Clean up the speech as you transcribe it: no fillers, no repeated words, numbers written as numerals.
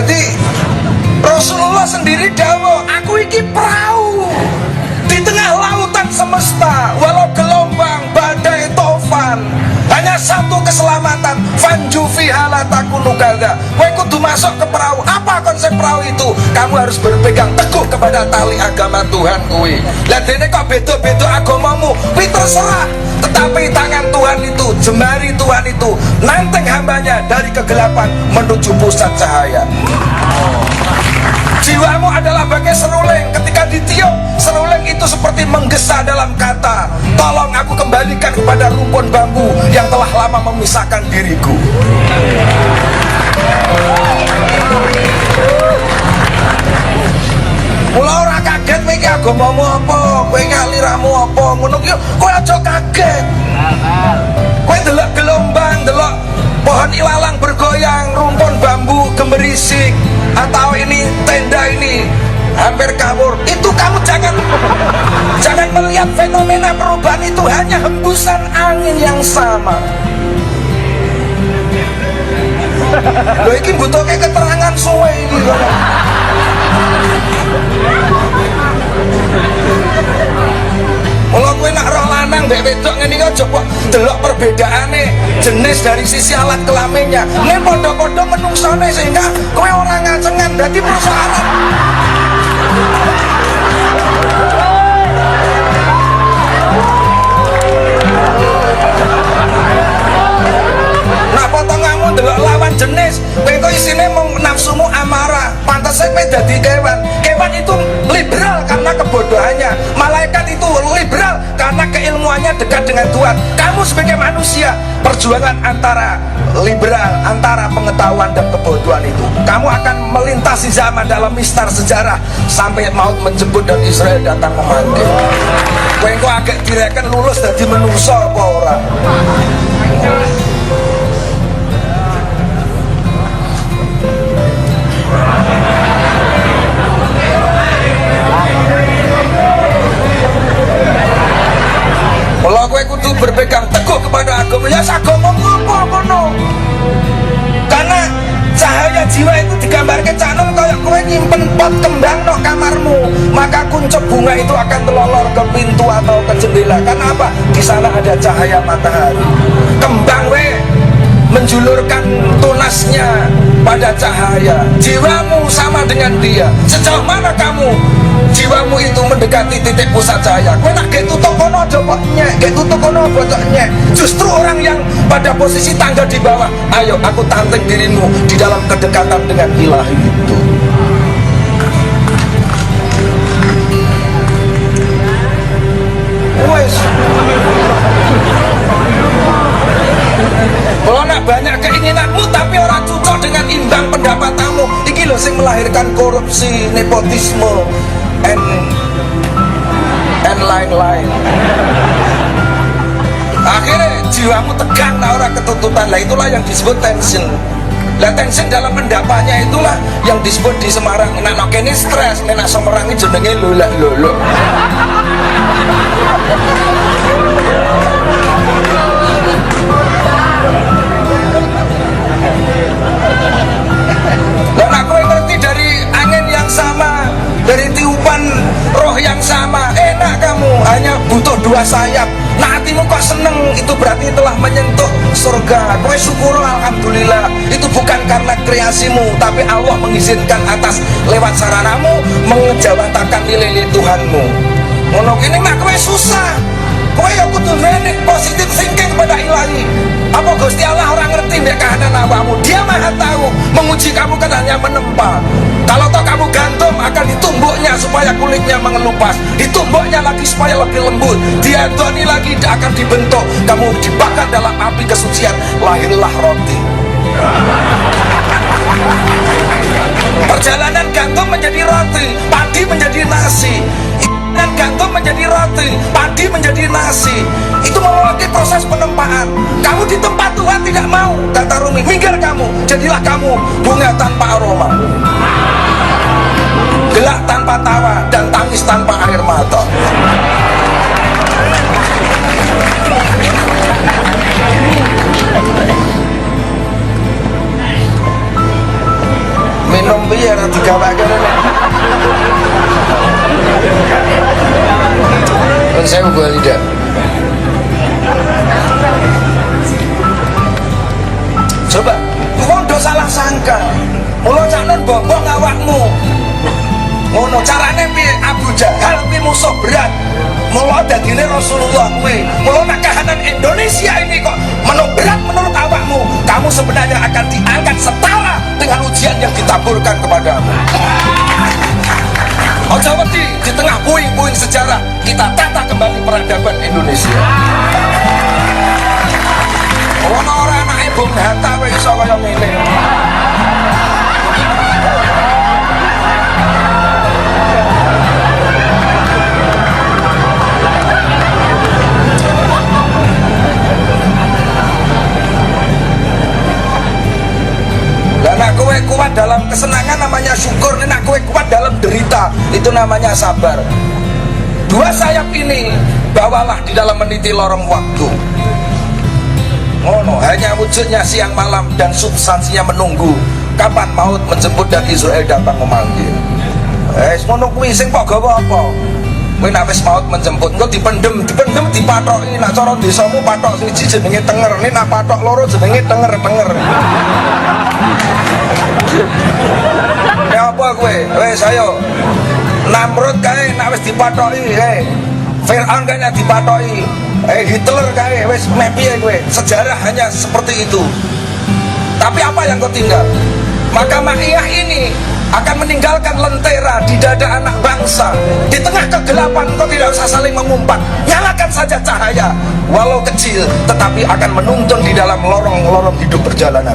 Jadi Rasulullah sendiri dawuh, aku iki perahu di tengah lautan semesta, walau gelombang, badai, tofan, hanya satu keselamatan, fanju fiha la takunu kadza. Kowe kudu masuk ke perahu. Apa konsep perahu itu? Kamu harus berpegang teguh kepada tali agama Tuhan kowe. Lah dene kok beda-beda agamamu, kuwi terserah. Tetapi tangan Tuhan itu, jemari Tuhan itu nanteng hambanya dari kegelapan menuju pusat cahaya. Jiwamu adalah bagai seruling, ketika ditiup seruling itu seperti menggesa dalam kata, tolong aku kembalikan kepada rumpun bambu yang telah lama memisahkan diriku. Mula ora kaget kowe iki agamamu apa, kowe iki aliramu apa, ngono ki kowe aja kaget. Kowe delok gelombang, delok pohon ilalang bergoyang, rumpun bambu gemerisik, atau ini tenda ini hampir kabur, itu kamu jangan melihat fenomena perubahan itu hanya hembusan angin yang sama. Loh ini butuh kayak keterangan suwe ini. Kalau gue nak roh lanang mbek wedok ngene iki aja kok delok perbedaane jenis dari sisi alat kelaminnya. Nek padha-padha menungsone sehingga kowe ora ngacengan, dadi persoalan. Nak potonganmu delok lawan jenis, kowe kok isine mung nafsumu amarah. Pantasnya kowe dadi kewan. Kewan itu liberal karena kebodohannya. Malaikat itu liberal karena keilmuannya dekat dengan Tuhan. Kamu sebagai manusia, perjuangan antara liberal, antara pengetahuan dan kebodohan itu. Kamu akan melintasi zaman dalam mistar sejarah sampai maut menjemput dan Israel datang memanggil. Kowe kok agak direken lulus dadi menungso apa ora? Kalau kowe kudu berpegang teguh kepada agama, ya agamamu apa ngono. Karena cahaya jiwa itu digambarkan canon kayak kowe nyimpen pot kembang no kamarmu, maka kuncup bunga itu akan melolor ke pintu atau ke jendela. Karena apa? Di sana ada cahaya matahari. Kembang menjulurkan tunasnya pada cahaya. Jiwamu sama dengan dia. Sejauh mana kamu jiwamu itu mendekati titik pusat cahaya? Kowe nak gek tutuk kono aja kok nyek, gek tutuk kono bocok nyek. Justru orang yang pada posisi tangga di bawah, ayo aku tanteng dirimu di dalam kedekatan dengan ilahi itu. Wes. Kalau nak banyak keinginanmu tapi orang cocok dengan imbang pendapatmu, iki lho sing melahirkan korupsi, nepotisme, and lain-lain. Akhirnya jiwamu tegang, nah orang ketuntutan. Lah itulah yang disebut tension. Lah tension dalam pendapatnya itulah yang disebut di Semarang. Nak kene stres, nek Semarang ini jenenge lolak lolo. Dan aku ngerti dari angin yang sama, dari tiupan roh yang sama. Enak kamu, hanya butuh dua sayap. Nah hatimu kok seneng, itu berarti telah menyentuh surga. Kowe syukur alhamdulillah. Itu bukan karena kreasimu, tapi Allah mengizinkan atas lewat saranamu mengejawatakan nilai-nilai Tuhanmu. Ngono kene mak kowe susah. Kowe yang kudu nene positif thinking pada ilahi. Apa Gusti Allah orang ngerti mbek kahanan awakmu? Dia Maha tahu. Menguji kamu kan hanya menempa. Kalau toh kamu gantung akan ditumbuknya supaya kulitnya mengelupas, ditumbuknya lagi supaya lebih lembut, diadoni lagi akan dibentuk, kamu dibakar dalam api kesucian, lahirlah roti. Perjalanan gantung menjadi roti, padi menjadi nasi. Dan gantung menjadi roti, padi menjadi nasi. Itu melalui proses penempaan. Kamu di tempat Tuhan tidak mau, kata Rumi, minggir kamu, jadilah kamu bunga tanpa aroma, gelak tanpa tawa, dan tangis tanpa air mata. Minum surga. Mula cak nun bombong awakmu. Ngono carane piye Abu Jahal kuwi musuh berat. Mula dadine Rasulullah kuwi. Mula nek kahanan Indonesia ini kok berat menurut awakmu, kamu sebenarnya akan diangkat setara dengan ujian yang ditaburkan kepadamu. Ojo wedi di tengah puing-puing sejarah kita tata kembali peradaban Indonesia. Ono ora anake Bung Hatta wis iso kaya ngene. Nek kowe kuat dalam kesenangan namanya syukur, nek kowe kuat dalam derita itu namanya sabar. Dua sayap ini bawalah di dalam meniti lorong waktu. Ngono, hanya wujudnya siang malam dan substansinya menunggu kapan maut menjemput dan Israel datang memanggil. Ngono kuwi sing kok gawa apa? Kowe nek wis maut menjemput engko dipendem dipathoki. Nek cara desamu pathok siji jenenge tenger, nek pathok loro jenenge tenger. Ya apa kowe? Wis ayo. Namrud kae nek wis dipathoki, Fir'aun kae nek dipathoki, Hitler kae wis piye kowe? Sejarah hanya seperti itu. Tapi apa yang kau tinggal? Maka Ma'iyah ini akan meninggalkan lentera di dada anak bangsa. Di tengah kegelapan kau tidak usah saling mengumpat, nyalakan saja cahaya walau kecil tetapi akan menuntun di dalam lorong-lorong hidup perjalanan.